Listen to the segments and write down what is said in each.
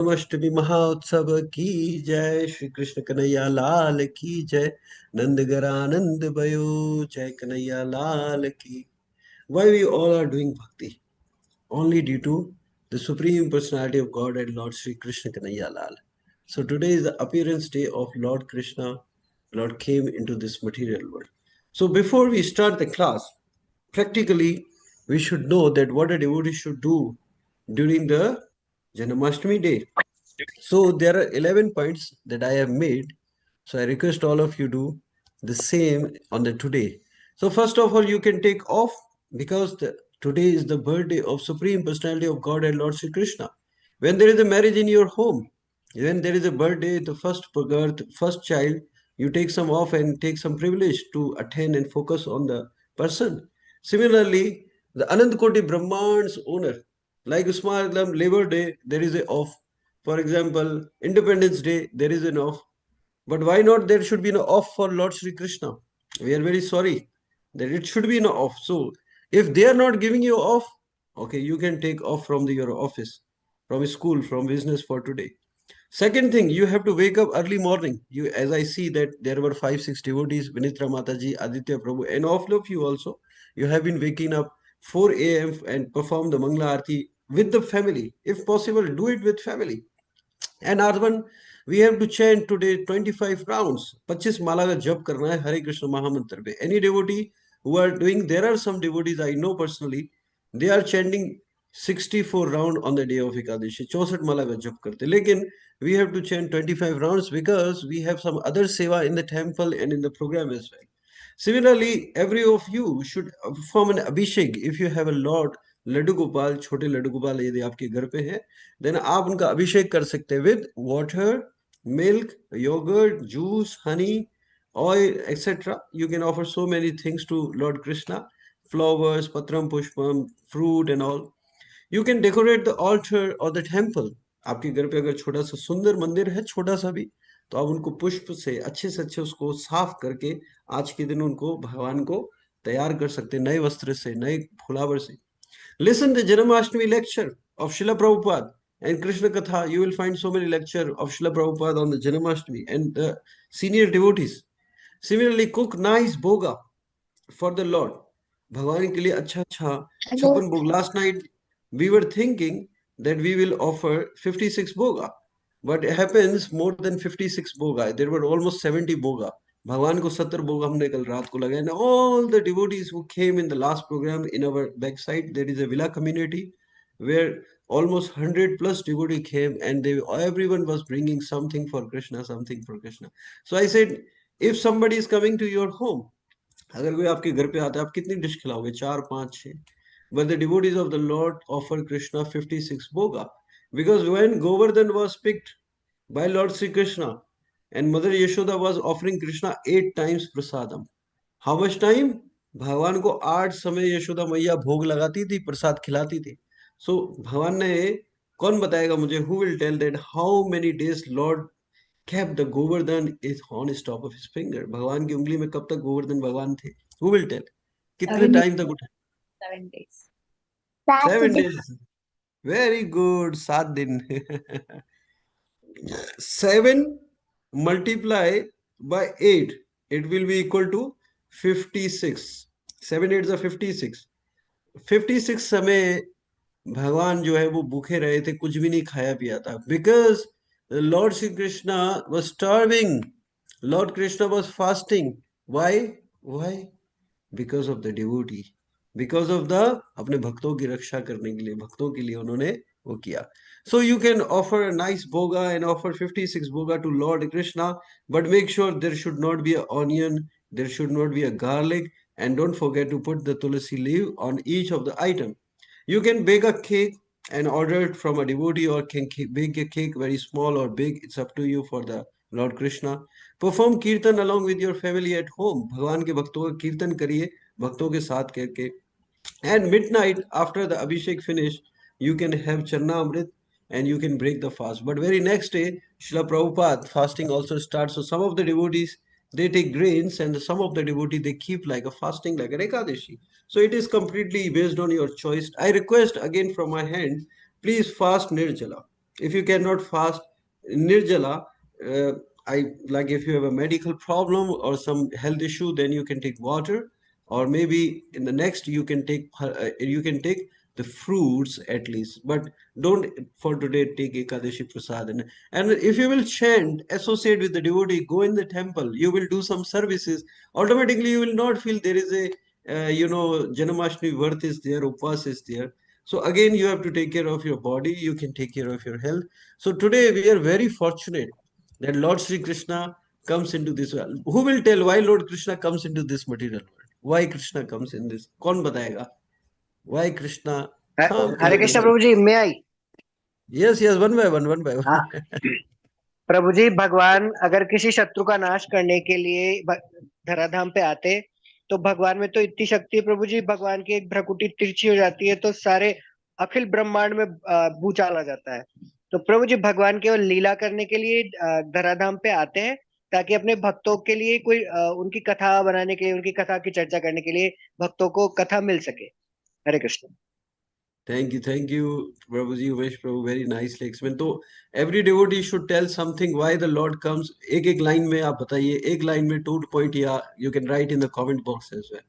जन्माष्टमी महोत्सव की जय। श्री कृष्ण कन्हैया लाल की जय। नंदगरानंद भयो जय कन्हैया लाल की। Why we all are doing bhakti? Only due to the Supreme Personality of God and Lord Sri Krishna Kanhaiya Lal. So today is the appearance day of Lord Krishna. Lord came into this material world. So before we start the class, practically we should know that what a devotee should do during the Janmashtami day. So there are 11 points that I have made. So I request all of you do the same on the today. So first of all, you can take off because today is the birthday of Supreme Personality of God and Lord Sri Krishna. When there is a marriage in your home, when there is a birthday, the first child, you take some off and take some privilege to attend and focus on the person. Similarly, the Anand Koti Brahman's owner, like Usman Labor Day, there is a off. For example, Independence Day, there is an off. But why not there should be an off for Lord Sri Krishna? We are very sorry that it should be an off. So if they are not giving you off, okay, you can take off from your office, from school, from business for today. Second thing, you have to wake up early morning. You, as I see that there were 5, 6 devotees, Vinitra Mataji, Aditya Prabhu, and all of you also. You have been waking up 4 a.m. and perform the Mangla Aarti with the family. If possible, do it with family. And Arvan, we have to chant today 25 rounds. 25 माला का जप करना है हरे कृष्ण महामंत्र पे. Any devotee who are doing, there are some devotees I know personally, they are chanting 64 round on the day of Ekadashi. 64 माला का जप करते. लेकिन we have to chant 25 rounds because we have some other seva in the temple and in the program as well. Similarly, every of you should perform an abhishek if you have a lot. Laddu Gopal, छोटे लड्डू गोपाल यदि आपके घर पे है, then आप उनका अभिषेक कर सकते हैं with water, milk, yogurt, juice, honey, oil, etc. You can offer so many things to Lord Krishna, flowers, patram pushpam, fruit and all. You can decorate the altar or the temple. आपके घर पे अगर छोटा सा सुंदर मंदिर है, छोटा सा भी, तो आप उनको पुष्प से अच्छे उसको साफ करके आज के दिन उनको भगवान को तैयार कर सकते हैं, नए वस्त्र से, नए फुलावर से. Listen the Janmashtami lecture of Srila Prabhupada and Krishna Katha. You will find so many lecture of Srila Prabhupada on the Janmashtami and the senior devotees. Similarly, cook nice boga for the Lord. भगवान के लिए अच्छा अच्छा Hello. 56 भोग. Last night we were thinking that we will offer 56 boga, but it happens more than 56 boga. There were almost 70 boga. भगवान को 70 भोग हमने कल रात को लगाए. And all the devotees who came in the last program in our backside, there is a villa community where almost 100 plus devotee came and everyone was bringing something for Krishna, something for Krishna. So I said, if somebody is coming to your home, अगर कोई आपके घर पे आता है, आप कितनी dish खिलाओगे? 4, 5, 6. But the devotees of the Lord offer Krishna 56 boga. Because when Govardhan was picked by Lord Sri Krishna and Mother Yashoda was offering Krishna 8 times prasadam. How much time? भगवान को 8 समय यशोदा मैया भोग लगाती थी, प्रसाद खिलाती थी. सो भगवान ने, कौन बताएगा मुझे, who will tell that how many days lord kept the Govardhan is on his top of his finger. भगवान की उंगली में कब तक गोवर्धन भगवान थे? Who will tell? कितने 7 days. टाइम तक उठे? 7 days. 7 days. Very good. 7 दिन. 7 multiply by 8. It will be equal to 56. 7 8 are 56. 56 समय भगवान जो है वो भूखे रहे थे, कुछ भी नहीं खाया पिया था. Because lord Shri Krishna was starving. Lord Krishna was fasting. Why? Why? Because of the devotee. Because of the, अपने भक्तों की रक्षा करने के लिए, भक्तों के लिए उन्होंने वो किया. So you can offer a nice boga and offer 56 boga to Lord Krishna, but make sure there should not be an onion, there should not be a garlic, and don't forget to put the tulsi leaf on each of the item. You can bake a cake and order it from a devotee, or can bake a cake very small or big. It's up to you for the Lord Krishna. Perform kirtan along with your family at home. भगवान के भक्तों का कीर्तन करिए, भक्तों के साथ करके. And midnight after the Abhishek finish, you can have Charna Amrit and you can break the fast. But very next day, Srila Prabhupada fasting also starts. So some of the devotees, they take grains, and some of the devotees, they keep like a fasting like an Ekadashi. So it is completely based on your choice. I request again from my hand, please fast Nirjala. If you cannot fast nirjala, uh, I like if you have a medical problem or some health issue, then you can take water, or maybe in the next you can take the fruits at least. But don't for today take Ekadashi Prasad. And if you will chant, associate with the devotee, go in the temple, you will do some services. Automatically, you will not feel there is a Janmastami Vart is there, Upas is there. So again, you have to take care of your body, you can take care of your health. So today we are very fortunate that Lord Sri Krishna comes into this world. Who will tell why Lord Krishna comes into this material world? Why Krishna comes in this? Kaun batayega? Why Krishna come Hare into the Krishna world? प्रभु जी, मैं आई। Yes, yes, one by one, one by one. हाँ प्रभु जी, भगवान अगर किसी शत्रु का नाश करने के लिए धराधाम पे आते, तो भगवान में तो इतनी शक्ति है प्रभु जी, भगवान की एक भ्रकुटी तिरछी हो जाती है तो सारे अखिल ब्रह्मांड में भूचाल आ जाता है। तो प्रभु जी भगवान केवल लीला करने के लिए धराधाम पे आते हैं, ताकि अपने भक्तों के लिए कोई उनकी कथा बनाने के लिए, उनकी कथा की चर्चा करने के लिए भक्तों को कथा मिल सके। हरे Krishna. Thank you, Prabhuji, Umesh Prabhu, very nicely explained. तो every devotee should tell something why the Lord comes. एक लाइन में आप बताइए, एक लाइन में 2 point, या you can write in the comment box as well.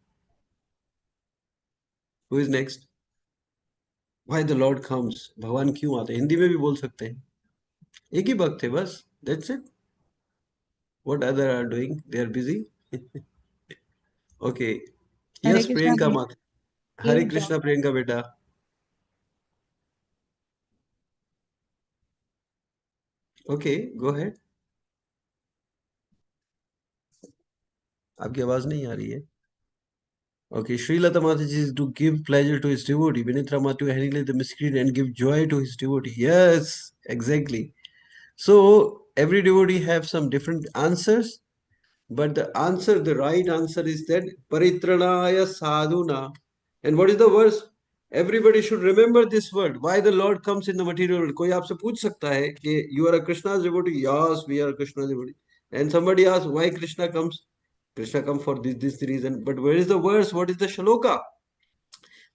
Who is next? Why the Lord comes? भगवान क्यों आते हैं? हिंदी में भी बोल सकते हैं. एक ही भक्त है बस. That's it. What other are doing? They are busy. Okay. Hare Yes, Krishna Priyanka भाई, Mat. Hare give joy. Krishna, Priyanka beta. Okay, go ahead. आपकी आवाज नहीं आ रही है. Okay, Srilata Mataji is to give pleasure to his devotee. Vinitra Matu annihilate the miscreant and give joy to his devotee. Yes, exactly. So every devotee have some different answers, but the right answer is that Paritranaya Sadhuna. And what is the verse? Everybody should remember this word. Why the Lord comes in the material world? कोई आपसे पूछ सकता है कि you are a Krishna's devotee? Yes, we are a Krishna's devotee. And somebody asks why Krishna comes? Krishna come for this reason. But where is the verse? What is the shloka?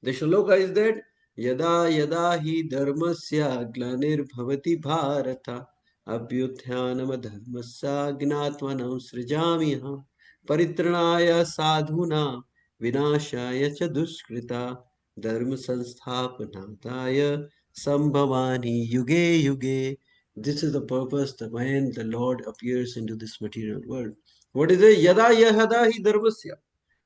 The shloka is that yada yada hi dharmasya glanirбhavati bharata abhyuthyanam dharmasya gnatvanam srijami paritranaya sadhuna vinashaya cha duskrita dharma sansthapanataya sambhavani yuge yuge. This is the purpose the when the Lord appears into this material world. What is it? Yada yada hi dharmasya.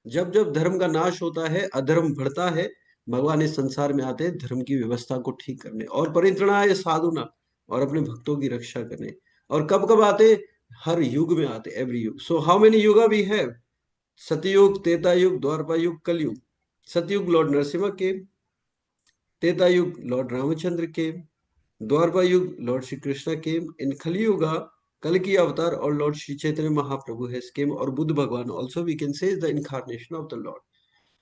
जब जब धर्म का नाश होता है, अधर्म बढ़ता है, भगवान इस संसार में आते हैं धर्म की व्यवस्था को ठीक करने, और परित्रणाय साधुना, और अपने भक्तों की रक्षा करने। और कब कब आते? हर युग में आते, every yuga. So how many yuga we have? Satyuga, Treta युग, द्वापर युग, कलयुग. सतयुग लॉर्ड नरसिम्हा के, त्रेता युग लॉर्ड रामचंद्र के, द्वापर युग लॉर्ड श्री कृष्ण के, इन कलयुगा कल की अवतार और लॉर्ड श्री चैतन्य महाप्रभु है केम, और बुद्ध भगवान also we can say the incarnation of the lord.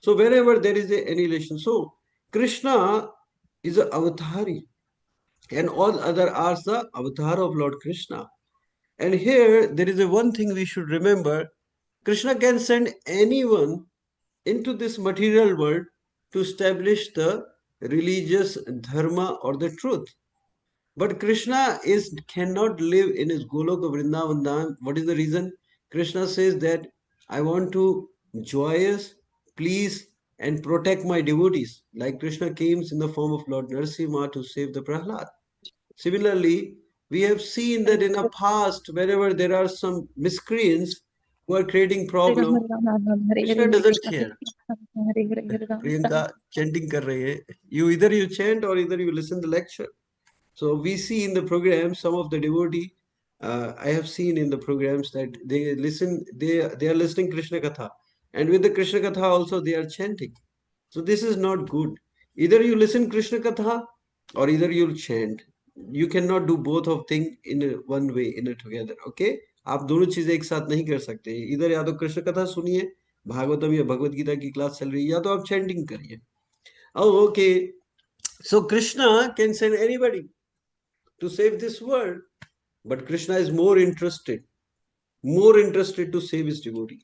So wherever there is a annihilation, so Krishna is a avatari, and all other are the avatar of Lord Krishna. And here there is a one thing we should remember: Krishna can send anyone into this material world to establish the religious dharma or the truth. But Krishna is cannot live in his Goloka Vrindavan Dham. What is the reason? Krishna says that I want to joyous, please, and protect my devotees. Like Krishna came in the form of Lord Narasimha to save the Prahlad. Similarly, we have seen that in the past, wherever there are some miscreants who are creating Hare Ram problem, Hare Ram Ram Ram, Hare Hare Krishna Hare doesn't Krishna care. Krishna Krishna Hare Hare, Hare Ram Hare Priyanka Ram. chanting कर रही है. Either you chant or either you listen the lecture. So we see in the program some of the devotee. I have seen in the programs that they listen. They are listening Krishna Katha, and with the Krishna Katha also they are chanting. So this is not good. Either you listen Krishna Katha or either you'll chant. You cannot do both of things in one way in a together. Okay? आप दोनों चीजें एक साथ नहीं कर सकते. इधर या तो कृष्ण कथा सुनिए, भागवतम या भगवत गीता की क्लास चल रही है, या तो आप चैंटिंग करिए. Oh, okay. So Krishna can send anybody to save this world, but Krishna is more interested to save his devotee.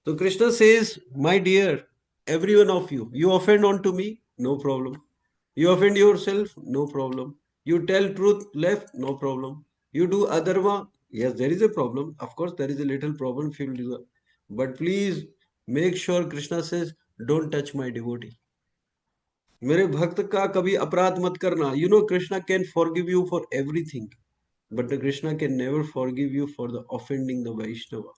So Krishna says, my dear, every one of you, you offend unto me, no problem. You offend yourself, no problem. You tell truth, left, no problem. You do adharma, yes, there is a problem. Of course, there is a little problem if you do that. But please make sure Krishna says, don't touch my devotee. मेरे भक्त का कभी अपराध मत करना. You know, Krishna can forgive you for everything. But the Krishna can never forgive you for the offending the Vaishnava.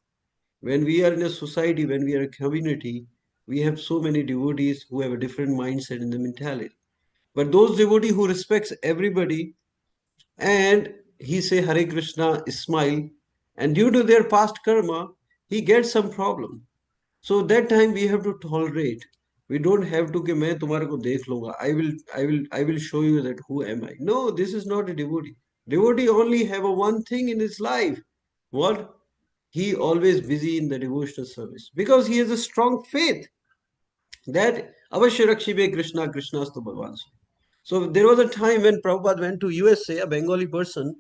When we are in a society, when we are a community, we have so many devotees who have a different mindset in the mentality. But those devotees who respects everybody and he say Hare Krishna, smile, and due to their past karma, he gets some problem. So that time we have to tolerate. We don't have to कि मैं तुम्हारे को देख लूंगा. I will show you that who am I. No, this is not a devotee. Devotee only have a one thing in his life. What? He always busy in the devotional service because he has a strong faith that avashya rakshibe Krishna, Krishnastu Bhagavan. So there was a time when Prabhupada went to USA, a Bengali person,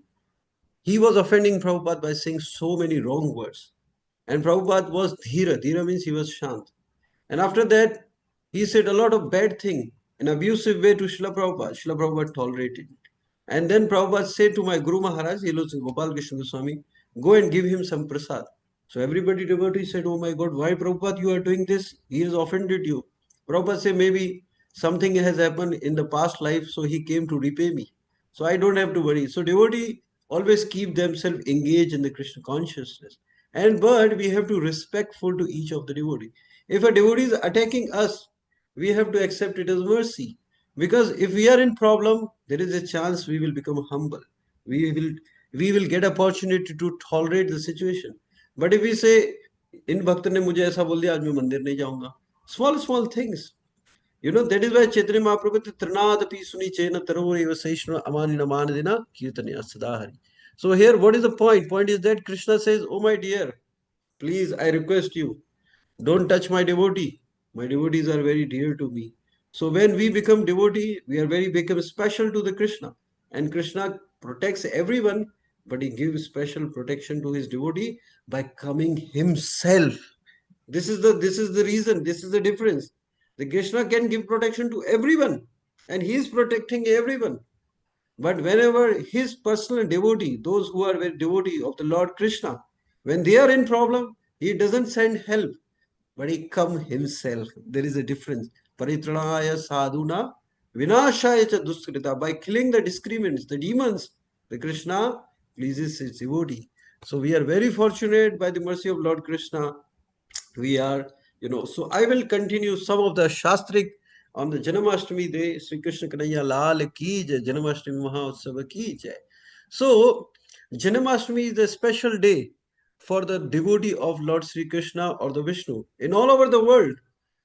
he was offending Prabhupada by saying so many wrong words. And Prabhupada was dhira. Dhira means he was shant. And after that, he said a lot of bad thing in abusive way to Srila Prabhupada. Srila Prabhupada tolerated it. And then Prabhupada said to my Guru Maharaj, he was Gopal Krishna Goswami, go and give him some prasad. So everybody devotee said, oh my God, why Prabhupada you are doing this? He has offended you. Prabhupada said, maybe something has happened in the past life, so he came to repay me. So I don't have to worry. So devotee always keep themselves engaged in the Krishna consciousness. And but we have to respectful to each of the devotee. If a devotee is attacking us, we have to accept it as mercy. Because if we are in problem, there is a chance we will become humble. We will we will get opportunity to tolerate the situation. But if we say, इन भक्त ने मुझे ऐसा बोल दिया आज मैं मंदिर नहीं जाऊंगा. Small things. You know, that is why Chaitanya Mahaprabhu said, Trinadapi suni chena tarore Vasaishna amani namanadina kirtanya sadahari. So here, what is the point? Point is that Krishna says, oh my dear, please, I request you, don't touch my devotee. My devotees are very dear to me. So when we become devotee, we are very become special to the Krishna. And Krishna protects everyone, but he gives special protection to his devotee by coming himself. This is the reason, this is the difference. The Krishna can give protection to everyone, and he is protecting everyone. But whenever his personal devotee, those who are very devotee of the Lord Krishna, when they are in problem, he doesn't send help, but he come himself. There is a difference. Paritranaya sadhuna vinashaya cha duskrita. By killing the discrimants, the demons, the Krishna pleases his devotee. So we are very fortunate by the mercy of Lord Krishna. We are, so I will continue some of the Shastric on the Janmastami day. Sri Krishna Kanaya Lal ki jai, Janmastami Mahotsav ki jai. So, Janmastami is a special day for the devotee of Lord Sri Krishna or the Vishnu in all over the world.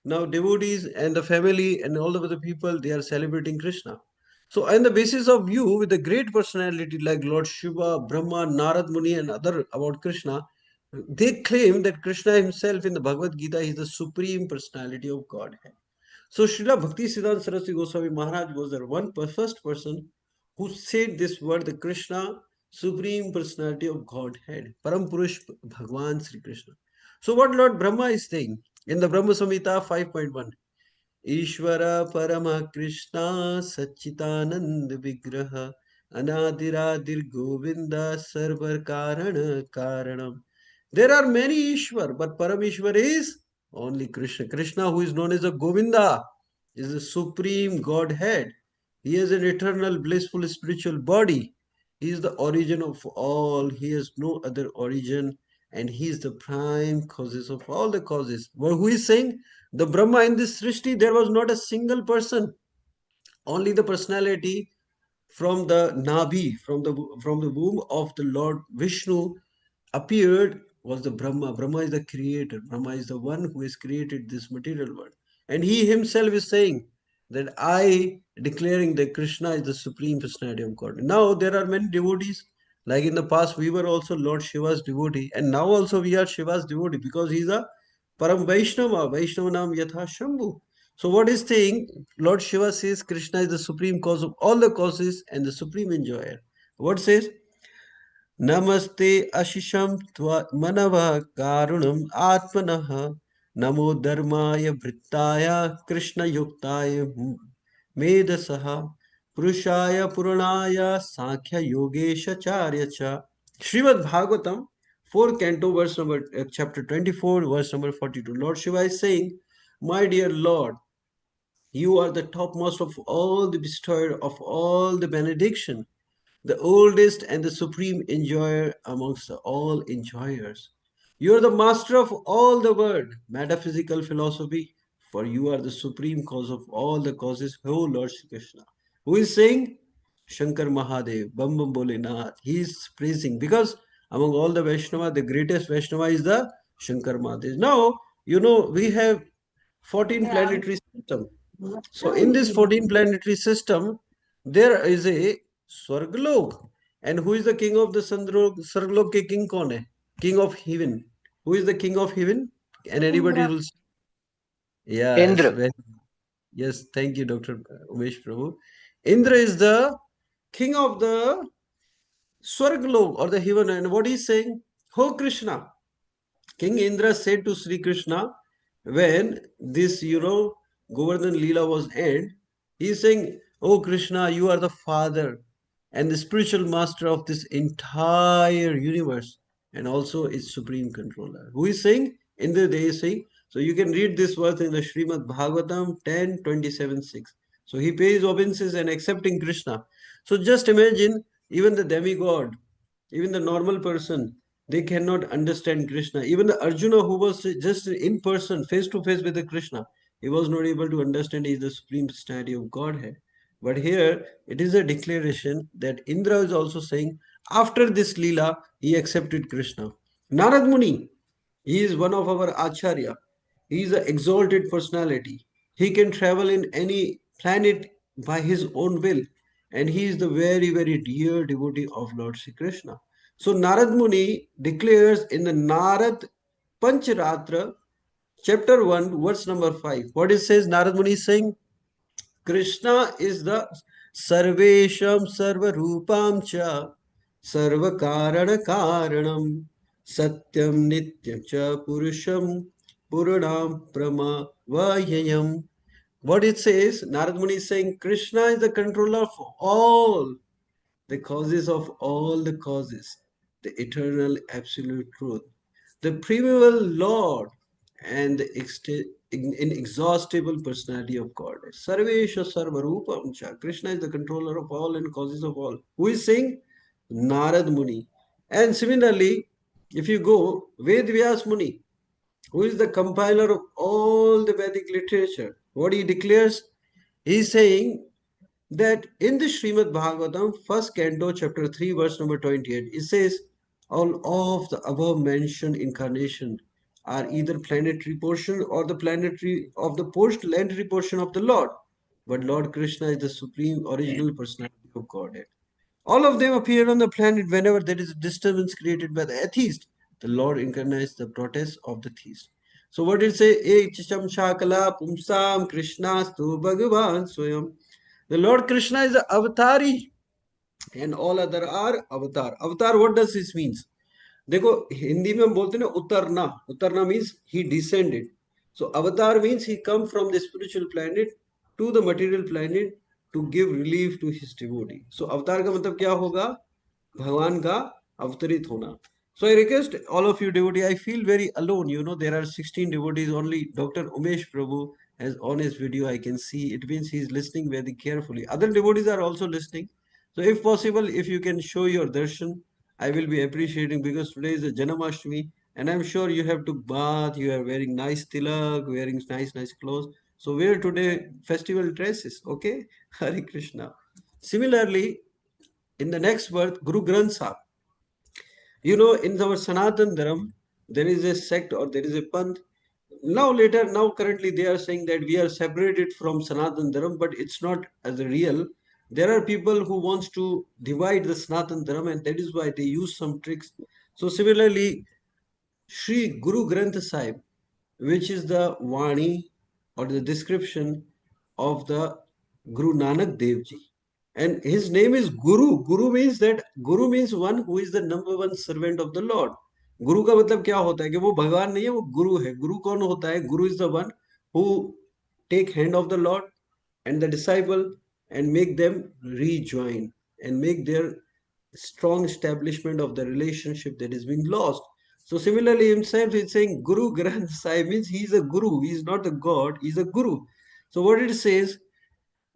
Now, devotees and the family and all over the people, they are celebrating Krishna. So, on the basis of view with a great personality like Lord Shiva, Brahma, Narad Muni, and other about Krishna, they claim that Krishna himself in the Bhagavad Gita is the supreme personality of Godhead. So Srila Bhakti Siddhanta Saraswati Goswami Maharaj was the first person who said this word, the Krishna, supreme personality of Godhead, Param Purush Bhagwan Sri Krishna. So what Lord Brahma is saying in the Brahma Samhita 5.1, Ishvara Parama Krishna Sachitanand Vigraha Anadiradir Govinda Sarvar Karana Karanam. There are many Ishwar, but Parameshwar is only Krishna. Krishna, who is known as a Govinda, is the supreme Godhead. He has an eternal, blissful spiritual body. He is the origin of all. He has no other origin, and he is the prime causes of all the causes. Well, who is saying? The Brahma in this Srishti, there was not a single person, only the personality from the Nabi, from the womb of the Lord Vishnu appeared was the Brahma. Brahma is the creator. Brahma is the one who has created this material world. And he himself is saying that I declaring that Krishna is the supreme personality of God. Now there are many devotees. Like in the past, we were also Lord Shiva's devotee, and now also we are Shiva's devotee because he's a Param Vaishnava, Vaishnavanam Yatha Shambhu. So what is saying? Lord Shiva says Krishna is the supreme cause of all the causes and the supreme enjoyer. What says? Namaste Ashisham Manava Karunam Atmanaha Namo Dharmaya Vrittaya Krishna Yuktaya Medasaha Purushaya Puranaya Sankhya Yogesha Charya Cha. Srimad Bhagavatam, 4 canto, verse number, chapter 24, verse number 42. Lord Shiva is saying, my dear Lord, you are the topmost of all the bestower of all the benediction, the oldest and the supreme enjoyer amongst all enjoyers. You are the master of all the world, metaphysical philosophy, for you are the supreme cause of all the causes, O Lord Shri Krishna. Who is saying? Shankar Mahadev, Bam Bam Bholenath. He is praising because among all the Vaishnava, the greatest Vaishnava is the Shankar Mahadev. Now, we have 14 planetary system. So in this 14 planetary system, there is a Swargalok. And who is the king of the Swargalok ke king kaun hai? King of heaven. Who is the king of heaven? And anybody Indra. will say, yes, Indra. yes, thank you, Dr. Umesh Prabhu. Indra is the king of the Swargalok or the heaven. And what is saying? Ho Krishna. King Indra said to Sri Krishna, when this, Govardhan Leela was end, he is saying, oh Krishna, you are the father and the spiritual master of this entire universe and also its supreme controller. Who is saying? Indra they is saying. So you can read this verse in the Srimad Bhagavatam 10:27-6. So he pays obeisances and accepting Krishna. So just imagine even the demigod, even the normal person, they cannot understand Krishna. Even the Arjuna who was just in person, face to face with the Krishna, he was not able to understand he is the supreme personality of Godhead. But here it is a declaration that Indra is also saying after this Leela, he accepted Krishna. Narad Muni, he is one of our Acharya. He is an exalted personality. He can travel in any planet by his own will. And he is the very, very dear devotee of Lord Sri Krishna. So Narad Muni declares in the Narad Pancharatra, chapter 1, verse number 5. What it says, Narad Muni is saying, Krishna is the Sarvesham Sarvarupam Cha Sarvakarana Karanam Satyam Nityam Cha Purusham Puranam Pramavayayam. What it says, Narad Muni is saying, Krishna is the controller of all the causes of all the causes, the eternal absolute truth, the primeval Lord, and the inexhaustible personality of God. Sarvesha Sarvarupam Cha. Krishna is the controller of all and causes of all. Who is saying? Narad Muni. And similarly, if you go, Ved Vyas Muni, who is the compiler of all the Vedic literature, what he declares? He is saying that in the Srimad Bhagavatam, first canto, chapter 3, verse number 28, it says, all of the above mentioned incarnation are either planetary portion or the planetary of the post-planetary portion of the Lord. But Lord Krishna is the supreme original personality of Godhead. All of them appear on the planet whenever there is a disturbance created by the atheist. The Lord incarnates the protest of the theist. So what did it say? Ekcham shakala pumsam krishnastu bhagavan swayam. The Lord Krishna is the avatari and all other are avatar. Avatar, what does this means? देखो हिंदी में हम बोलते हैं ना उतरना. उतरना means he descended. So avatar means he come from the spiritual planet to the material planet to give relief to his devotee. So avatar का मतलब क्या होगा? भगवान का अवतरित होना. So I request all of you devotee, I feel very alone. There are 16 devotees, only Dr. Umesh Prabhu has on his video. I can see it means he's listening very carefully. Other devotees are also listening. So if possible, if you can show your darshan, I will be appreciating because today is a Janmastami and I'm sure you have to bath, you are wearing nice tilak, wearing nice clothes. So wear today festival dresses, okay? Hare Krishna. Similarly, in the next birth, Guru Granth Sahib. In our Sanatan Dharam, there is a sect or there is a panth. Now currently they are saying that we are separated from Sanatan Dharam, but it's not as a real. There are people who wants to divide the Sanatan Dharam and that is why they use some tricks. So similarly, Sri Guru Granth Sahib, which is the Vani or the description of the Guru Nanak Dev Ji. And his name is Guru. Guru means one who is the number one servant of the Lord. गुरु का मतलब क्या होता है कि वो भगवान नहीं है, वो गुरु है. गुरु कौन होता है? गुरु is the one who take hand of the Lord and the disciple and make them rejoin and make their strong establishment of the relationship that is being lost. So similarly, himself is saying Guru Granth Sahib means he is a guru. He is not a god. He is a guru. So what it says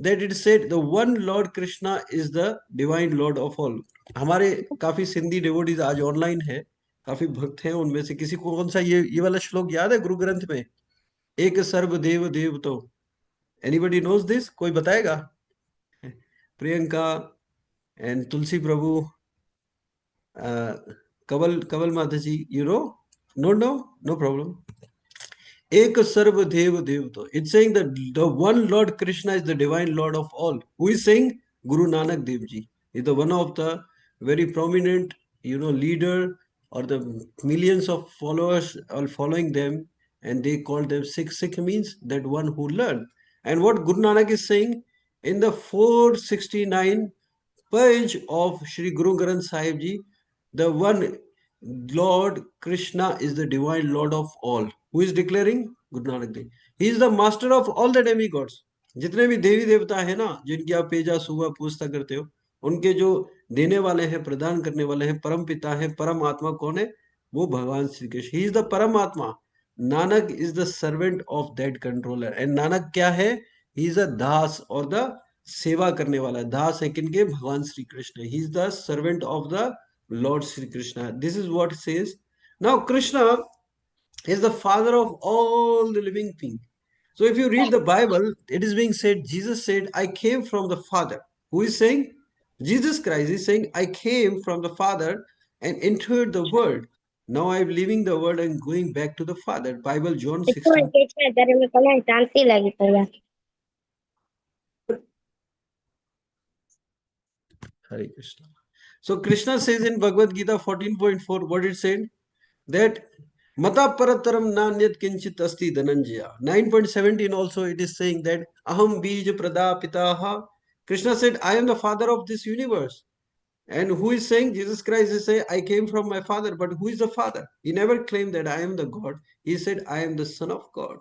that it said the one Lord Krishna is the divine Lord of all. हमारे काफी Sindhi devotees आज online है, काफी भक्त हैं, उनमें से किसी को कौन सा ये वाला श्लोक याद है गुरु ग्रंथ में? एक सर्व देव देव तो, एनीबडी नोज दिस? कोई बताएगा? प्रियंका एंड तुलसी प्रभु, कवल कवल माता जी, you know? No no, no problem. Ek Sarva Dev Devto. It's saying that the one Lord Krishna is the divine Lord of all. Who is saying? Guru Nanak Dev Ji is the one of the very prominent, leader, or the millions of followers are following them, and they call them Sikh. Sikh means that one who learned. And what Guru Nanak is saying in the 469 page of Sri Guru Granth Sahib Ji, the one Lord Krishna is the divine Lord of all. Who is declaring? Guru Nanak Dev. He is the master of all the demigods. जितने भी देवी देवता है ना, जिनकी आप पेजा सुबह पूजता करते हो, उनके जो देने वाले हैं, प्रदान करने वाले हैं, परम पिता है, परम आत्मा कौन है? वो भगवान श्री कृष्ण. ही इज द परम आत्मा. Nanak is the servant of that controller. And Nanak क्या है? ही इज अ दास, और द सेवा करने वाला. दास है किनके? भगवान श्री कृष्ण. ही is the servant of the Lord Sri Krishna. This is what it says. Now Krishna is the father of all the living things. So if you read the Bible, it is being said, Jesus said, I came from the Father. Who is saying? Jesus Christ is saying, I came from the Father and entered the world. Now I am leaving the world and going back to the Father. Bible, John 16. Hare Krishna. So Krishna says in Bhagavad Gita 14.4, what it said? That Mata Parataram Nanyat Kinchit Asti Dhananjaya. 9.17 also it is saying that Aham Bij Pradapitaha. Krishna said, I am the father of this universe. And who is saying? Jesus Christ is saying, I came from my father. But who is the father? He never claimed that I am the God. He said, I am the son of God.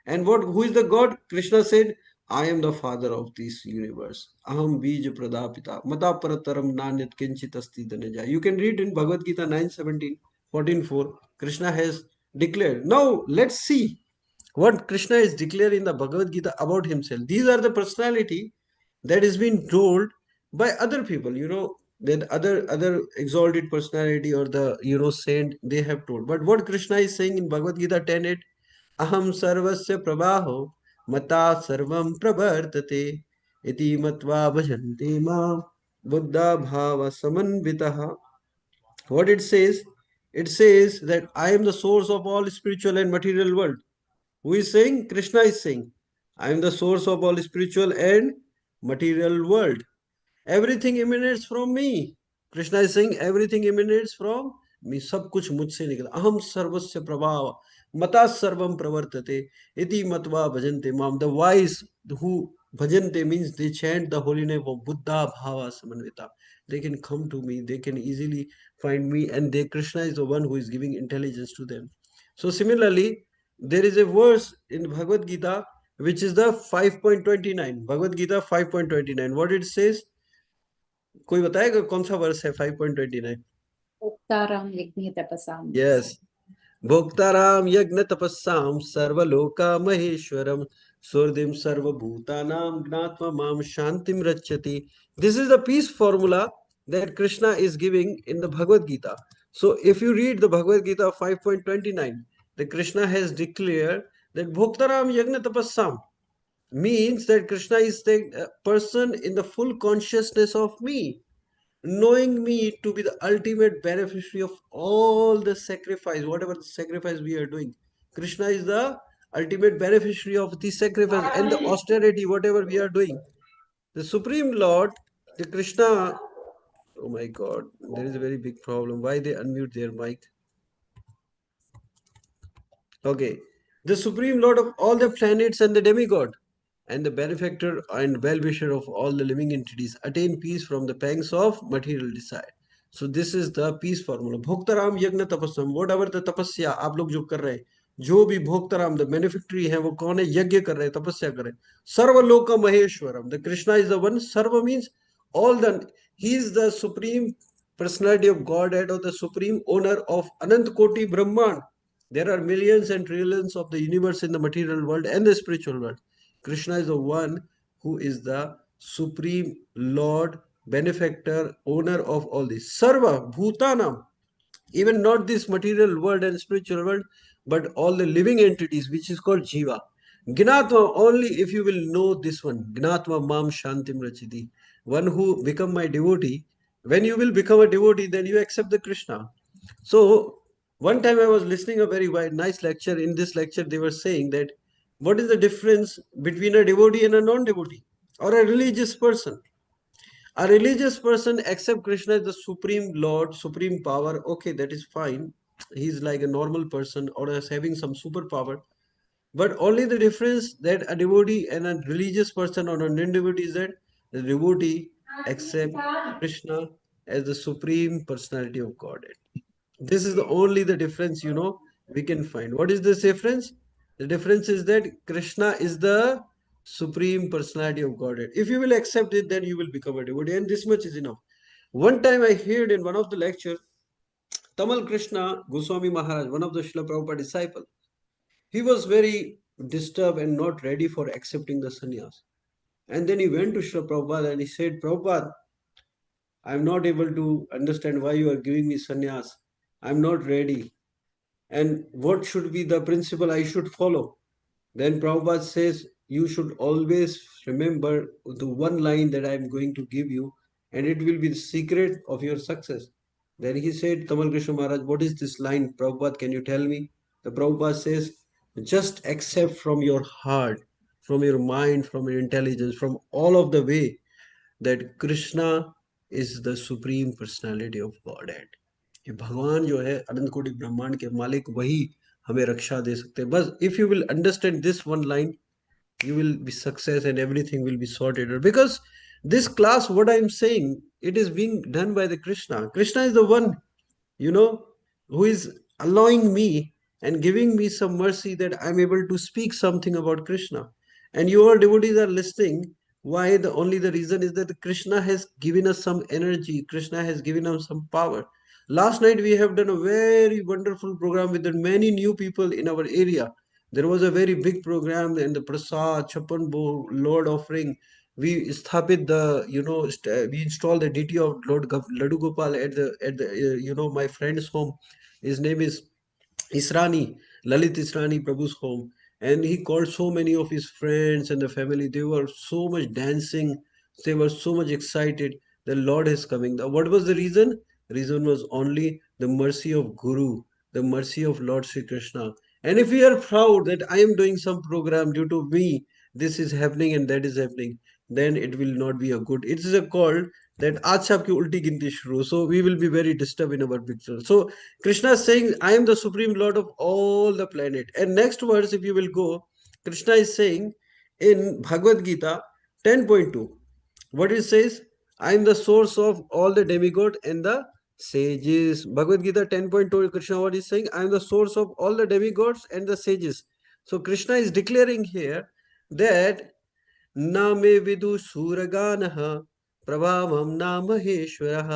And who is the God? Krishna said, I am the father of this universe. Aham Bij Pradapita. Mata Parataram Nanyat Kinchit Asti Dhananjaya. You can read in Bhagavad Gita 9:17, 14:4. Krishna has declared. Now let's see what Krishna is declaring in the Bhagavad Gita about himself. These are the personality that is being told by other people, that other exalted personality, or the saint, they have told. But what Krishna is saying in Bhagavad Gita 10:8, Aham sarvasya prabaho mata sarvam pravartate iti matva bhajante ma buddha bhava samanvitaha. What it says? It says that I am the source of all spiritual and material world. Who is saying? Krishna is saying, I am the source of all spiritual and material world. Everything emanates from me. Krishna is saying everything emanates from me. सब कुछ मुझसे निकला. अहम सर्वस्य प्रभाव मता सर्वम प्रवर्तते इति matva bhajante mam. The wise who bhajante means they chant the holy name of Buddha bhava samanvita. They can come to me. They can easily find me, and Krishna is the one who is giving intelligence to them. So similarly, there is a verse in Bhagavad Gita which is the 5.29. Bhagavad Gita 5.29. What it says? कोई बताएगा कौन सा वर्ष है 5.29? भोक्ताराम यज्ञ तपसाम. Yes. भोक्ताराम यज्ञ तपस्साम सर्वलोका Maheshwaram Surdim Sarva Bhutanam Gnatva Mam Shantim Rachati. This is the peace formula that Krishna is giving in the Bhagavad Gita. So if you read the Bhagavad Gita 5.29, the Krishna has declared that Bhoktaram Yagna Tapassam means that Krishna is the person in the full consciousness of me, knowing me to be the ultimate beneficiary of all the sacrifice, whatever the sacrifice we are doing. Krishna is the ultimate beneficiary of the sacrifice and the austerity, whatever we are doing. The Supreme Lord, the Krishna, oh my God, there is a very big problem. Why they unmute their mic? Okay. The Supreme Lord of all the planets and the demigod, and the benefactor and well-wisher of all the living entities, attain peace from the pangs of material desire. So this is the peace formula. Bhoktaram yagna tapassam. Whatever the tapasya आप लोग जो कर रहे हैं, जो भी भोक्ताराम the बेनिफिक्टरी है वो कौन है? यज्ञ कर रहे हैं, तपस्या कर रहे हैं। सर्वलोक महेश्वरम, the Krishna is the one. Sarva means all the, he is the supreme personality of Godhead, or the supreme owner of Anant Koti Brahman. There are millions and trillions of the universe in the material world and the spiritual world. Krishna is the one who is the supreme Lord, benefactor, owner of all this. Sarva Bhutanam, even not this material world and spiritual world, but all the living entities, which is called Jiva. Gnatva, only if you will know this one, Gnatva Mam Shantim Rachiti, one who become my devotee. When you will become a devotee, then you accept the Krishna. So, one time I was listening a very wide, nice lecture. In this lecture, they were saying that what is the difference between a devotee and a non-devotee or a religious person? A religious person accept Krishna as the supreme Lord, supreme power. Okay, that is fine. He's like a normal person or is having some superpower. But only the difference that a devotee and a religious person or a non-devotee is that the devotee accept Krishna as the supreme personality of Godhead. This is the only the difference, we can find. What is this difference? The difference is that Krishna is the supreme personality of Godhead. If you will accept it, then you will become a devotee, and this much is enough. One time I heard in one of the lectures, Tamal Krishna Goswami Maharaj, one of the Srila Prabhupada disciple, he was very disturbed and not ready for accepting the sannyas. And then he went to Srila Prabhupada and he said, Prabhupada, I am not able to understand why you are giving me sannyas. I am not ready. And what should be the principle I should follow? Then Prabhupada says, you should always remember the one line that I am going to give you, and it will be the secret of your success. Then he said, Tamal Krishna Maharaj, what is this line? Prabhupada, can you tell me? The Prabhupada says, just accept from your heart, from your mind, from your intelligence, from all of the way that Krishna is the supreme personality of Godhead. कि भगवान जो है अनंत कोटि ब्रह्मांड के मालिक, वही हमें रक्षा दे सकते हैं. बस if you will understand this one line, you will be success and everything will be sorted out. Because this class, what I am saying, it is being done by the Krishna is the one, you know, who is allowing me and giving me some mercy that I'm able to speak something about Krishna. And you all devotees are listening. Why? The only the reason is that Krishna has given us some energy. Krishna has given us some power. Last night we have done a very wonderful program with the many new people in our area. There was a very big program and the Prasad, Chapan Bo, Lord offering. We स्थापित the, we installed the deity of Lord Ladu Gopal at the my friend's home. His name is Israni, Lalit Israni Prabhu's home. And he called so many of his friends and the family. They were so much dancing. They were so much excited. The Lord is coming. What was the reason? Reason was only the mercy of Guru, the mercy of Lord Sri Krishna. And if we are proud that I am doing some program due to me, this is happening and that is happening, then it will not be a good. It is a call that aaj se aapki ulti ginti shuru. So we will be very disturbed in our picture. So Krishna is saying, I am the supreme lord of all the planet. And next verse, if you will go, Krishna is saying in Bhagavad Gita 10.2, what it says, I am the source of all the demigod and the sages. Bhagavad Gita 10.2, Krishna what is saying, I am the source of all the demigods and the sages. So Krishna is declaring here that न मे विदुशूरगानः प्रभावं न महेश्वरः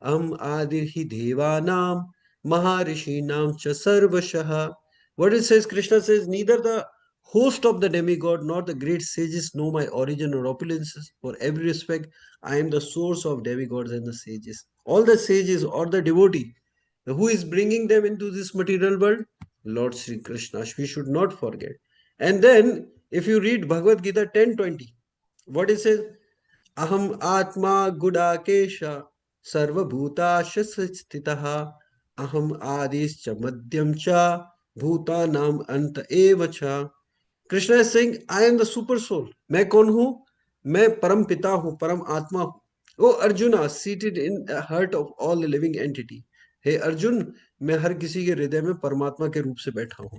अहम् आदिर्हि देवानां महर्षीणां च सर्वशः. What it says, Krishna says, neither the host of the demigod nor the great sages know my origin or opulences. For every respect, I am the source of demigods and the sages. All the sages or the devotee, who is bringing them into this material world? Lord Sri Krishna. We should not forget. And then, if you read Bhagavad Gita 10:20, what it says? Aham Atma Gudakesha Sarvabhutasha Sthitaha Aham Adischa Madhyam Cha Bhutanam Anta Eva Cha. Krishna is saying I am the super soul. मैं कौन हूं? मैं परम पिता हूं, परम आत्मा हूं. O Arjuna, seated in heart of all living entity. हे अर्जुन, मैं हर किसी के हृदय में परमात्मा के रूप से बैठा हूं.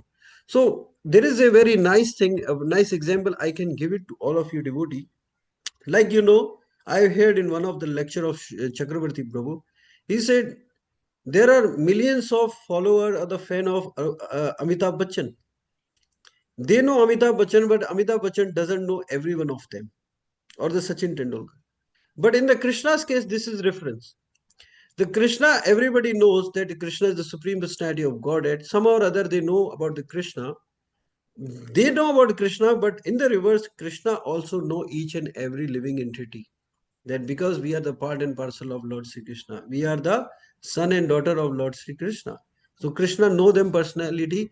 So there is a very nice thing, nice example I can give it to all of you devotee. Like I heard in one of the lecture of Chakravarti Prabhu, he said There are millions of followers or the fan of Amitabh Bachchan. They know Amitabh Bachchan, but Amitabh Bachchan doesn't know every one of them, or the Sachin Tendulkar. But in the Krishna's case, this is reference. The Krishna, everybody knows that Krishna is the supreme personality of Godhead. Somehow or other, they know about the Krishna. They know about Krishna, but in the reverse, Krishna also know each and every living entity. That because we are the part and parcel of Lord Sri Krishna, we are the son and daughter of Lord Sri Krishna. So Krishna know them personally,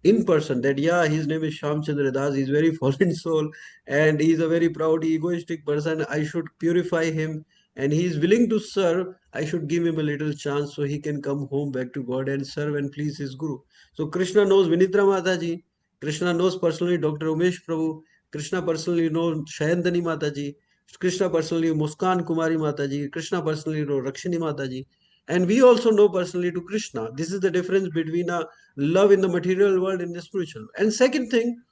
in person, that yeah, his name is Shyam Chandra Das, he's very fallen soul and he's a very proud, egoistic person. I should purify him and he is willing to serve. I should give him a little chance so he can come home back to God and serve and please his Guru. So Krishna knows Vinitra Mataji, Krishna knows personally Dr. Umesh Prabhu, Krishna personally knows Shayandani Mataji, Krishna personally Muskan Kumari Mataji, Krishna personally knows Rakshini Mataji. And we also know personally to Krishna. This is the difference between a love in the material world and the spiritual. And second thing,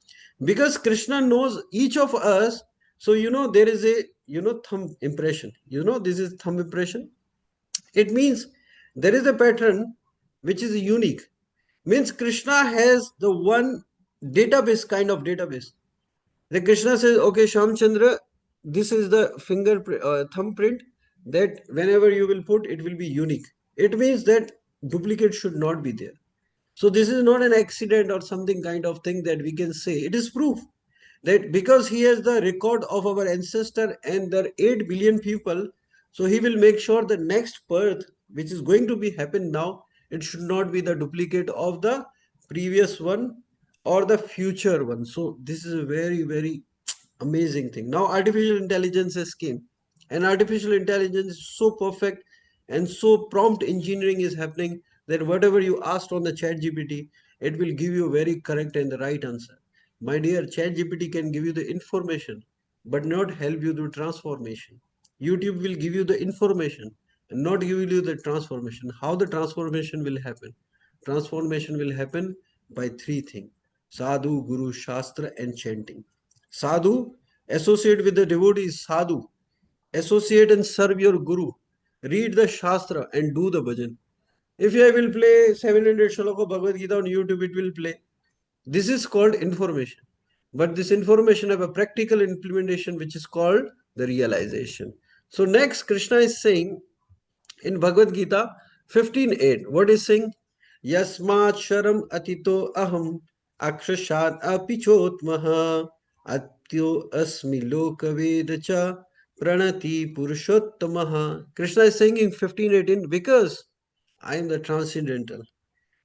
because Krishna knows each of us, so there is a thumb impression. This is thumb impression. It means there is a pattern which is unique. Means Krishna has the one database, kind of database. The Krishna says, okay, Shamchandra, this is the thumbprint that whenever you will put, it will be unique. It means that duplicate should not be there. So this is not an accident or something kind of thing that we can say. It is proof that because he has the record of our ancestor and there are 8 billion people, so he will make sure the next birth, which is going to be happen now, it should not be the duplicate of the previous one or the future one. So this is a very, very amazing thing. Now artificial intelligence has came, and artificial intelligence is so perfect and so prompt engineering is happening that whatever you asked on the chat GPT, it will give you a very correct and the right answer. My dear, chat GPT can give you the information but not help you through transformation. YouTube will give you the information and not give you the transformation. How the transformation will happen? Transformation will happen by three things: sadhu, guru, shastra, and chanting. Sadhu, associate with the devotees. Sadhu, associate and serve your guru. Read the shastra and do the bhajan. If I will play 700 shalok of Bhagavad Gita on YouTube, it will play. This is called information. But this information have a practical implementation which is called the realization. So next, Krishna is saying in Bhagavad Gita 15:8, what is saying? Yasmat sharam atito aham akshashat apichotmaha atyo asmi lokavedacha pranati purushottamaha. Krishna is saying in 15:18, because I am the transcendental,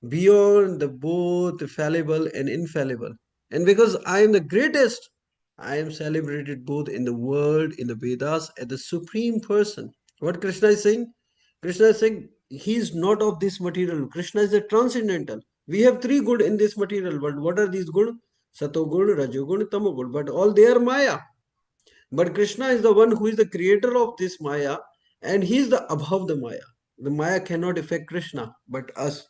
beyond the both fallible and infallible. And because I am the greatest, I am celebrated both in the world, in the Vedas, as the supreme person. What Krishna is saying? Krishna is saying he is not of this material. Krishna is a transcendental. We have three good in this material world. What are these good? Satogun, Rajogun, Tamogun. But all they are Maya. But Krishna is the one who is the creator of this Maya and he is the above the Maya. The Maya cannot affect Krishna, but us.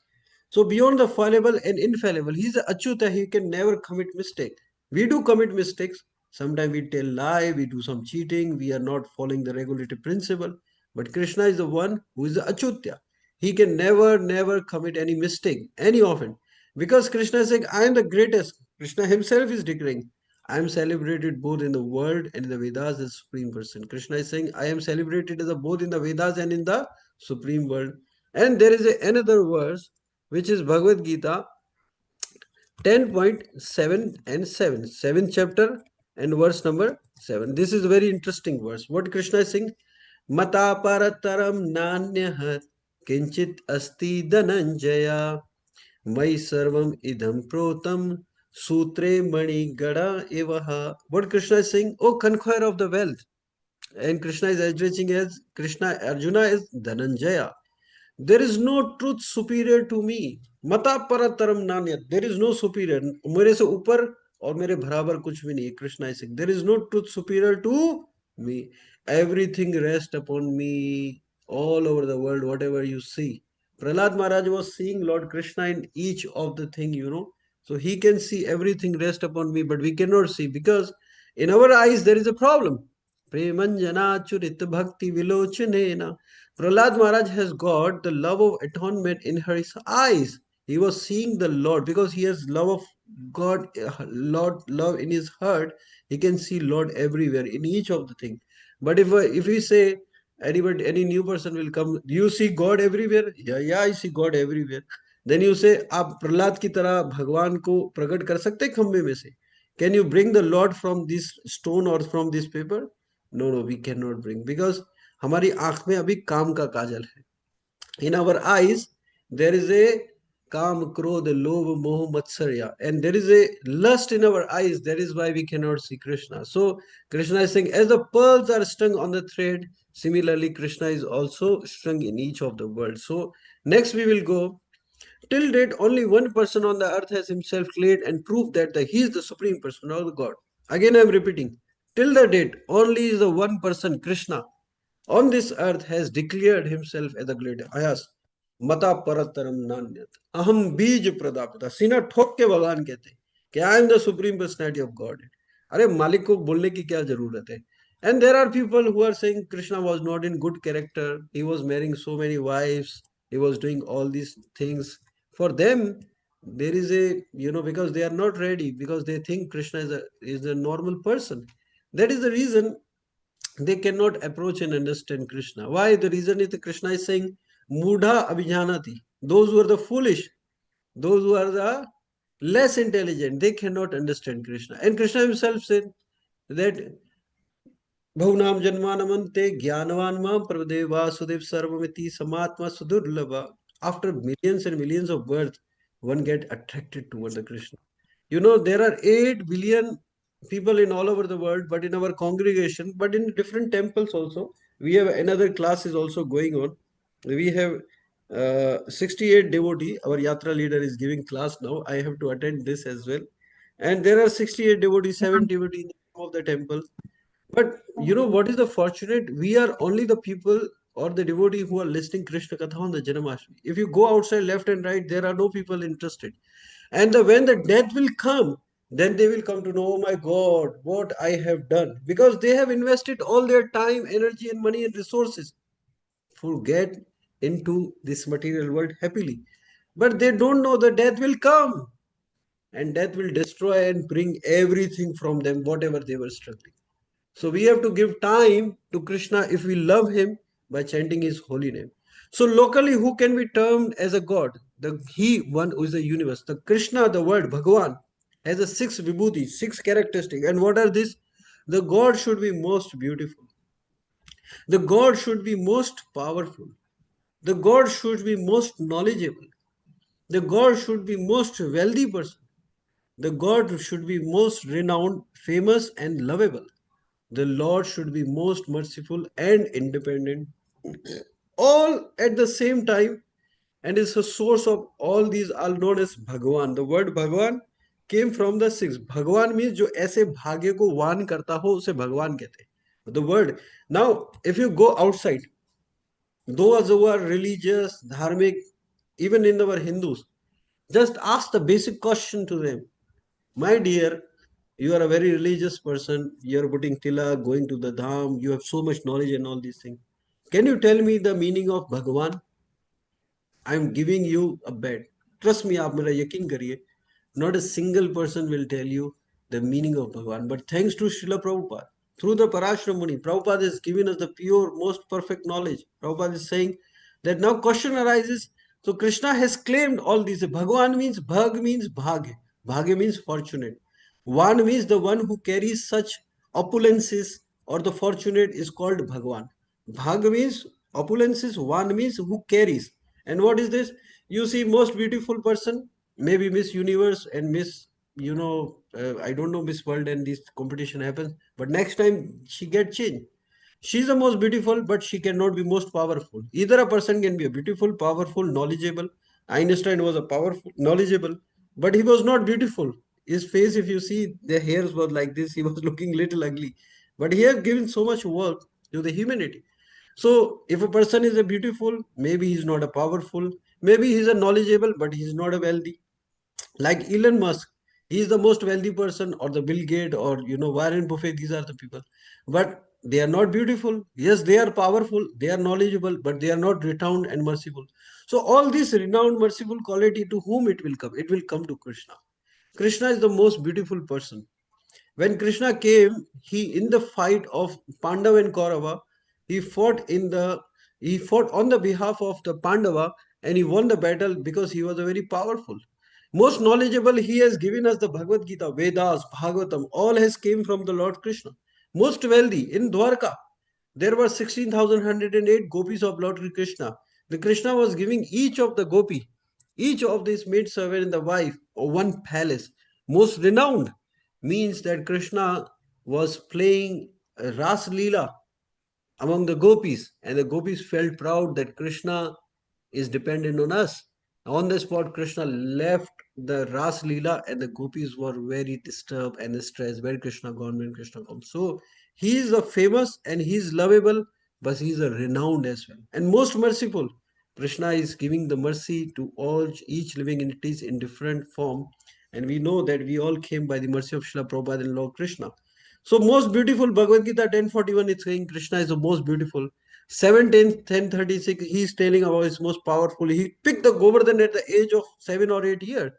So beyond the fallible and infallible, he is the Achyuta, he can never commit mistake. We do commit mistakes. Sometimes we tell lie, we do some cheating, we are not following the regulative principle. But Krishna is the one who is the Achyutya. He can never commit any mistake, any offense. Because Krishna is saying, I am the greatest. Krishna himself is declaring, I am celebrated both in the world and in the Vedas as Supreme Person. Krishna is saying, I am celebrated as both in the Vedas and in the Supreme World. And there is another verse which is Bhagavad Gita 10.7 and 7. 7th chapter and verse number 7. This is a very interesting verse. What Krishna is saying? Mata parataram nanyahat kinchit asti dhananjaya Mai sarvam idam protam sutre mani gada evaha. What Krishna is saying? Oh, conqueror of the wealth. And Krishna is addressing as Krishna, Arjuna is Dhananjaya. There is no truth superior to me. Mata parataram nanyat. There is no superior. मेरे से ऊपर और मेरे बराबर कुछ भी नहीं. Krishna is saying, there is no truth superior to me. Everything rests upon me all over the world, whatever you see. Prahlad Maharaj was seeing Lord Krishna in each of the thing. So he can see everything rest upon me, but we cannot see because in our eyes there is a problem. Premanjana churit bhakti vilochanena Prahlad Maharaj has got the love of atonement in his eyes. He was seeing the Lord because he has love of God, Lord, love in his heart. He can see Lord everywhere in each of the thing. But if we say anybody, any new person will come, do you see God everywhere? Yeah, yeah, I see God everywhere. Then you say, आप प्रहलाद की तरह भगवान को प्रकट कर सकते खंबे में से? Can you bring the Lord from this stone or from this paper? No, no, we cannot bring because हमारी आंख में अभी काम का काजल है. In our eyes there is a काम क्रोध लोभ मोह matsarya, and there is a lust in our eyes. That is why we cannot see Krishna. So Krishna is saying, as the pearls are strung on the thread, similarly Krishna is also strung in each of the world. So next we will go. Till date, only one person on the earth has himself declared and proved that he is the supreme person or the God. Again, I am repeating. Till the date, only the one person, Krishna, on this earth has declared himself as the great. Ayas, mata parataram nanyat. Aham bij pradapita. सीना ठोक के भगवान कहते हैं कि आई am the supreme personality of God. अरे मालिक को बोलने की क्या जरूरत है? And there are people who are saying Krishna was not in good character. He was marrying so many wives. He was doing all these things. For them, there is a, because they are not ready, because they think Krishna is a normal person. That is the reason they cannot approach and understand Krishna. Why? The reason is that Krishna is saying, Mudha abhijanati. Those who are the foolish, those who are the less intelligent, they cannot understand Krishna. And Krishna himself said that Bhuvnam Janmanamante Jnanavan Mam Prabhudev Vasudev Sarvamiti Samatma Sudurlabha. After millions and millions of births, one get attracted toward the Krishna. There are 8 billion people in all over the world, but in our congregation, but in different temples also, we have another class is also going on. We have 68 devotee. Our Yatra leader is giving class now. I have to attend this as well. And there are 68 devotees, 7 devotees in of the temple. But what is the fortunate? We are only the people or the devotee who are listening Krishna Katha on the Janmashtami. If you go outside left and right, there are no people interested. And when the death will come, then they will come to know, oh my God, what I have done. Because they have invested all their time, energy, and money and resources to get into this material world happily. But they don't know the death will come. And death will destroy and bring everything from them, whatever they were struggling. So we have to give time to Krishna if we love him by chanting his holy name. So locally, who can be termed as a god? The he one who is the universe. The Krishna, the word Bhagavan, has a 6 vibhuti, 6 characteristics. And what are these? The god should be most beautiful. The god should be most powerful. The god should be most knowledgeable. The god should be most wealthy person. The god should be most renowned, famous, and lovable. The Lord should be most merciful and independent, all at the same time, and is the source of all these are known as Bhagwan. The word Bhagwan came from the 6. Bhagwan means जो ऐसे भाग्य को वान करता हो उसे भगवान कहते हैं. The word. Now, if you go outside, those who are religious, dharmic, even in our Hindus, just ask the basic question to them. My dear, you are a very religious person. You are putting tila, going to the dham. You have so much knowledge and all these things. Can you tell me the meaning of Bhagavan? I am giving you a bet. Trust me, आप मेरा यकीन करिए. Not a single person will tell you the meaning of Bhagavan. But thanks to Srila Prabhupada, through the Parashara Muni, Prabhupada has given us the pure, most perfect knowledge. Prabhupada is saying that now question arises. So Krishna has claimed all these. Bhagavan means Bhag means Bhagya. Bhagya means fortunate. One means the one who carries such opulences or the fortunate is called Bhagavan. Bhag means opulences. One means who carries. And what is this? You see, most beautiful person, maybe Miss Universe and Miss, I don't know, Miss World, and this competition happens. But next time she get changed. She's the most beautiful, but she cannot be most powerful. Either a person can be a beautiful, powerful, knowledgeable. Einstein was a powerful, knowledgeable, but he was not beautiful. His face, if you see, the hairs was like this. He was looking little ugly, but he has given so much work to the humanity. So if a person is a beautiful, maybe he's not a powerful, maybe he's a knowledgeable, but he's not a wealthy. Like Elon Musk, he is the most wealthy person, or the Bill Gates, or Warren Buffett. These are the people. But They are not beautiful. Yes, they are powerful. They are knowledgeable, but they are not renowned and merciful. So all this renowned, merciful quality, to whom it will come? It will come to Krishna. Krishna is the most beautiful person. When Krishna came, he in the fight of Pandava and Kaurava, he fought in the he fought on the behalf of the Pandava, and he won the battle because he was a very powerful. Most knowledgeable, he has given us the Bhagavad Gita, Vedas, Bhagavatam, all has came from the Lord Krishna. Most wealthy in Dwarka, there were 16,108 gopis of Lord Krishna. The Krishna was giving each of the gopi, each of these maid servant and the wife, one palace. Most renowned means that Krishna was playing Ras Leela among the gopis, and the gopis felt proud that Krishna is dependent on us. On the spot, Krishna left the Ras Leela, and the gopis were very disturbed and stressed. Where Krishna gone? When Krishna gone? So he is a famous and he is lovable, but he is a renowned as well and most merciful. Krishna is giving the mercy to all each living entities in different form, and we know that we all came by the mercy of Srila Prabhupada and Lord Krishna. So most beautiful Bhagavad Gita 1041 is saying Krishna is the most beautiful. 10:36 he is telling about his most powerful. He picked the Govardhan at the age of 7 or 8 years.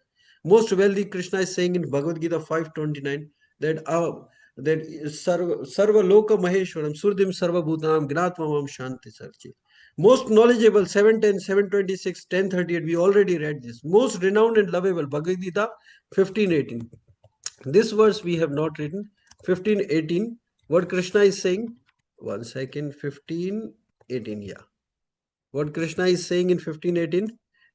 Most wealthy Krishna is saying in Bhagavad Gita 5:29 that Sarva Loka Maheshwaram Surdim Sarva Bhutanam Gnatmamam Shanti Sarchi. Most knowledgeable 7:10, 7:26, 10:38. We already read this. Most renowned and lovable Bhagavad Gita 15:18. This verse we have not written. 15:18. What Krishna is saying? 1 second. 15:18. Yeah. What Krishna is saying in 15:18?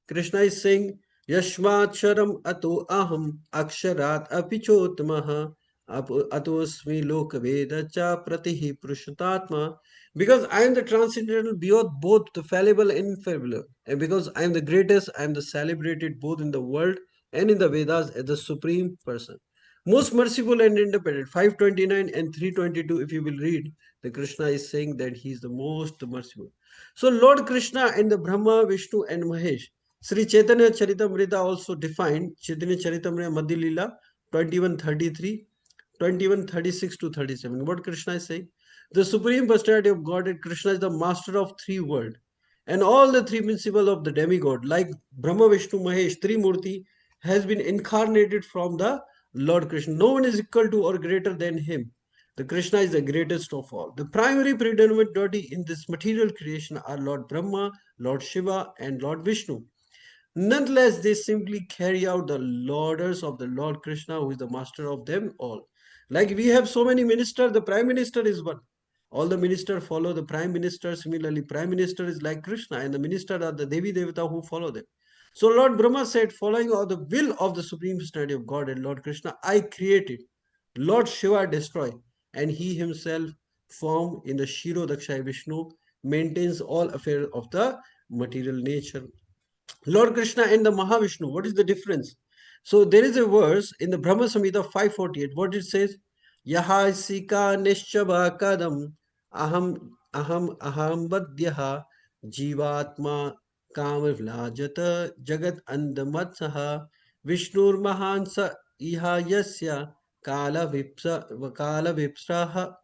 Krishna is saying, Yashmacharam ato aham aksharat apichotamaha atosmi lokaveda cha pratihi prushatatma. Because I am the transcendental beyond both the fallible and infallible. And because I am the greatest, I am the celebrated both in the world and in the Vedas as the supreme person. Most merciful and independent. 529 and 322, if you will read, the Krishna is saying that he is the most merciful. So Lord Krishna and the Brahma, Vishnu and Mahesh. Sri Chaitanya Charitamrita also defined Chaitanya Charitamrita Madhya Lila 21:33, 21:36 to 37. What Krishna is saying? The Supreme Personality of Godhead, Krishna is the master of three worlds. And all the three principles of the demigod, like Brahma, Vishnu, Mahesh, Trimurti, has been incarnated from the Lord Krishna. No one is equal to or greater than him. The Krishna is the greatest of all. The primary predominant deity in this material creation are Lord Brahma, Lord Shiva, and Lord Vishnu. Nonetheless, they simply carry out the orders of the Lord Krishna, who is the master of them all. Like we have so many ministers, the Prime Minister is one. All the ministers follow the Prime Minister. Similarly, Prime Minister is like Krishna, and the minister are the Devi Devata who follow them. So Lord Brahma said, following all the will of the Supreme Personality of God and Lord Krishna, I created. Lord Shiva destroy, and he himself form in the Shiro Dakshai Vishnu maintains all affairs of the material nature. Lord Krishna and the Mahavishnu, what is the difference? So there is a verse in the Brahma Samhita 548. What it says? Yahasika nischaba kadam aham vadyaha jivatma kama vlajata jagat andamatsaha vishnur mahansa iha yasya kala vipsaha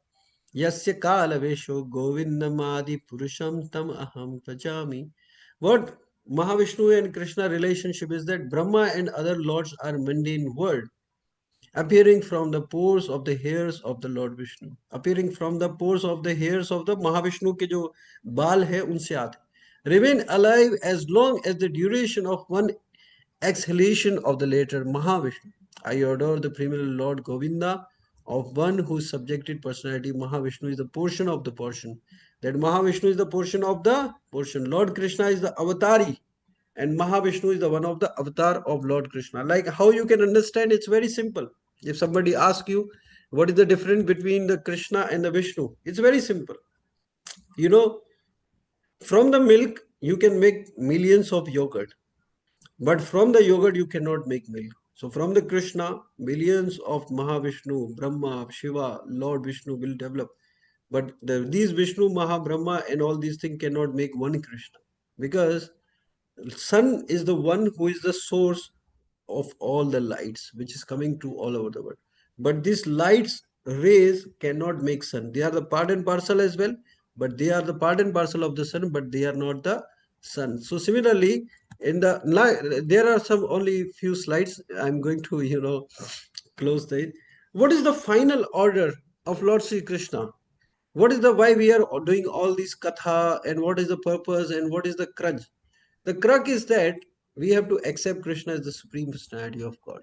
yasya kala vesho govindamadi purusham tam aham pajami. What Mahavishnu and Krishna relationship is that Brahma and other lords are mundane world, appearing from the pores of the hairs of the Lord Vishnu, appearing from the pores of the hairs of the Mahavishnu के जो बाल है उनसे आते, remain alive as long as the duration of one exhalation of the later Mahavishnu. I adore the premier Lord Govinda of one whose subjected personality Mahavishnu is the portion of the portion. That Mahavishnu is the portion of the portion. Lord Krishna is the avatari, and Mahavishnu is the one of the avatar of Lord Krishna. Like how you can understand, it's very simple. If somebody asks you what is the difference between the Krishna and the Vishnu, it's very simple. You know, from the milk you can make millions of yogurt, but from the yogurt you cannot make milk. So from the Krishna, millions of Mahavishnu, Brahma, Shiva, Lord Vishnu will develop. But these Vishnu, Maha, Brahma and all these things cannot make one Krishna. Because sun is the one who is the source of all the lights which is coming to all over the world. But these lights rays cannot make sun. They are the part and parcel as well, but they are the part and parcel of the sun, but they are not the sun. So similarly, in the there are some only few slides. I'm going to close the. What is the final order of Lord Sri Krishna? What is the why we are doing all these katha, and what is the purpose, and what is the crunch? The crux is that we have to accept Krishna as the supreme personality of God.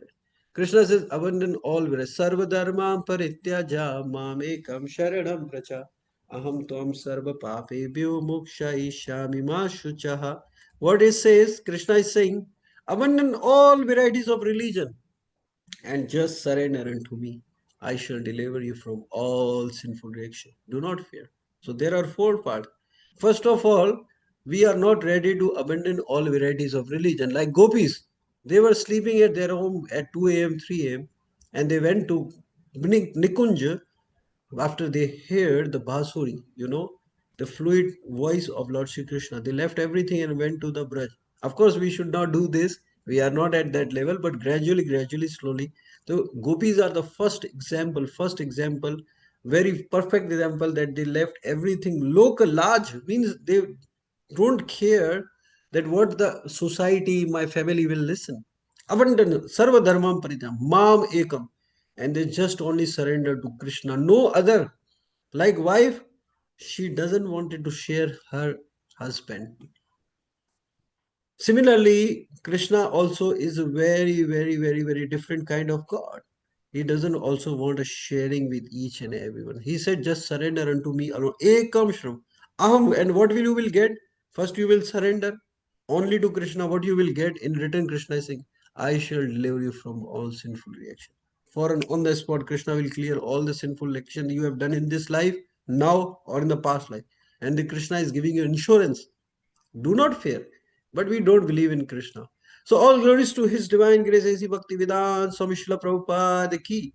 Krishna says, abandon all viras. Sarva dharmam parityaja mam ekam sharanam pracha. Aham tvam sarva papebhyo mokshayishyami ma shuchaha. What it says, Krishna is saying, abandon all varieties of religion and just surrender unto me. I shall deliver you from all sinful reaction. Do not fear. So there are four parts. First of all, we are not ready to abandon all varieties of religion. Like gopis, they were sleeping at their home at 2 a.m., 3 a.m., and they went to Nikunja after they heard the Basuri, the fluid voice of Lord Shri Krishna. They left everything and went to the Braj. Of course, we should not do this. We are not at that level, but gradually, slowly. The gopis are the first example, very perfect example that they left everything local, large, means they don't care that what the society, my family will listen. Abandon, sarva dharmam paritam, mam ekam, and they just only surrender to Krishna, no other. Like wife, she doesn't wanted to share her husband. Similarly, Krishna also is a very different kind of God. He doesn't also want a sharing with each and everyone. He said, just surrender unto me alone. Ekam shram. Aham. And what will you will get? First you will surrender only to Krishna. What you will get in return, Krishna is saying, I shall deliver you from all sinful reaction. For an on the spot, Krishna will clear all the sinful action you have done in this life, now or in the past life. And the Krishna is giving you insurance. Do not fear. But we don't believe in Krishna. So all glories to His divine grace, A.C. Bhaktivedanta Swami Srila Prabhupada ki.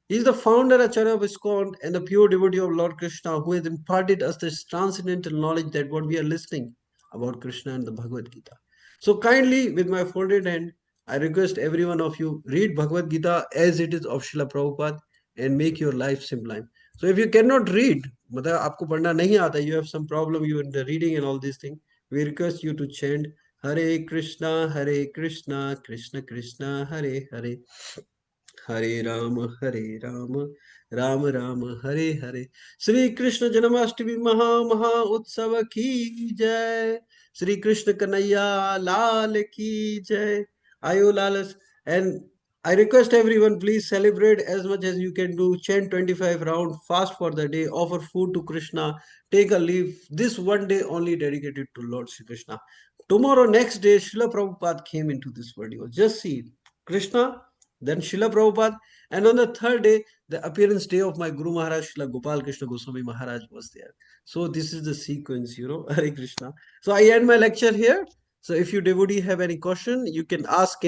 He is the founder Acharya of ISKCON and the pure devotee of Lord Krishna who has imparted us this transcendental knowledge that what we are listening about Krishna and the Bhagavad Gita. So kindly, with my folded hand, I request every one of you read Bhagavad Gita as it is of Srila Prabhupada and make your life sublime. So if you cannot read, मतलब आपको पढ़ना नहीं आता, you have some problem you in the reading and all these things, we request you to chant Hare Krishna, Krishna Krishna, Hare Hare. हरे राम राम राम हरे हरे श्री कृष्ण जन्माष्टमी महा उत्सव की जय श्री कृष्ण कन्हैया लाल की जय आयो Lalas and I request everyone please celebrate as much as you can do, chant 25 round, fast for the day, offer food to Krishna, take a leave this one day only dedicated to Lord Shri Krishna. Tomorrow next day Srila Prabhupada came into this world. Just see Krishna, then Srila Prabhupada, and on the third day, the appearance day of my Guru Maharaj, Srila Gopal Krishna Goswami Maharaj was there. So this is the sequence, Hare Krishna. So I end my lecture here. So if you devotee have any question, you can ask in